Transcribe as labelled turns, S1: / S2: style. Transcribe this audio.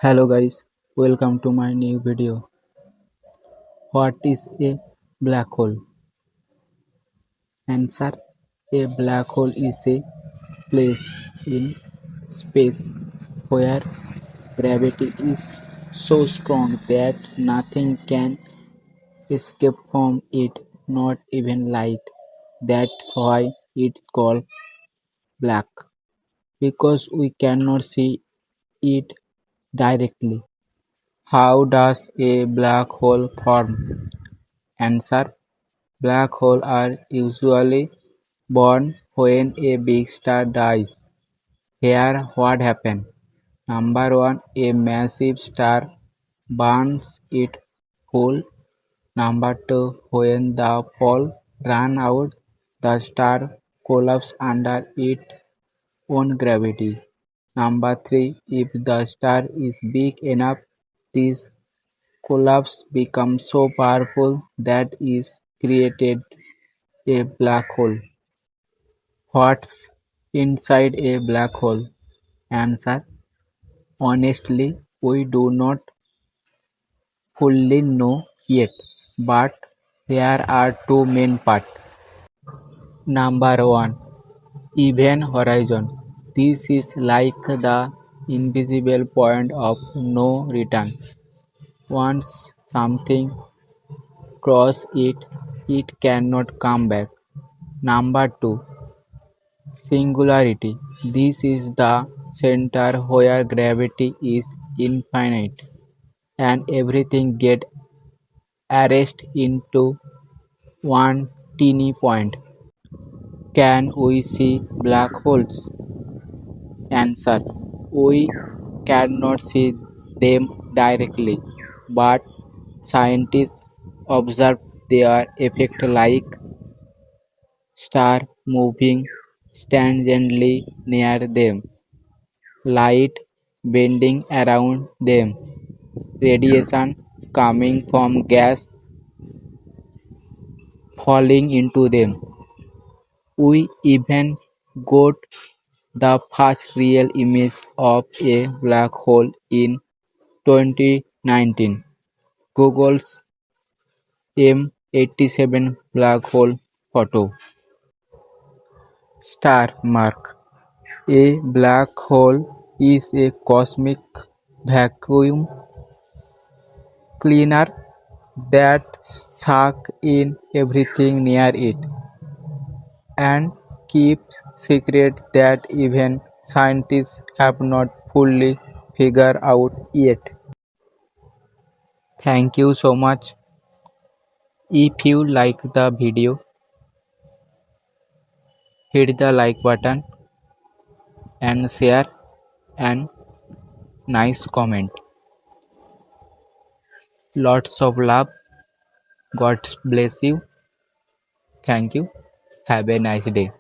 S1: Hello guys, welcome to my new video. What is a black hole? Answer: a black hole is a place in space where gravity is so strong that nothing can escape from it, not even light. That's why it's called black, because we cannot see it directly. How does a black hole form? Answer: black holes are usually born when a big star dies. Here what happens. Number 1. A massive star burns its whole. Number 2. When the fuel runs out, the star collapses under its own gravity. Number 3. If the star is big enough, this collapse becomes so powerful that it created a black hole. What's inside a black hole? Answer: honestly, we do not fully know yet, but there are two main parts. Number 1. Event horizon. This is like the invisible point of no return. Once something crosses it, it cannot come back. Number 2. Singularity. This is the center where gravity is infinite and everything gets arrested into one teeny point. Can we see black holes? Answer: we cannot see them directly, but scientists observe their effect like stars moving tangentially near them, light bending around them, radiation coming from gas falling into them. We even got the first real image of a black hole in 2019. Google's M87 black hole photo. Star mark. A black hole is a cosmic vacuum cleaner that sucks in everything near it and keeps secrets that even scientists have not fully figured out yet. Thank you so much. If you like the video, hit the like button and share and nice comment. Lots of love. God bless you. Thank you. Have a nice day.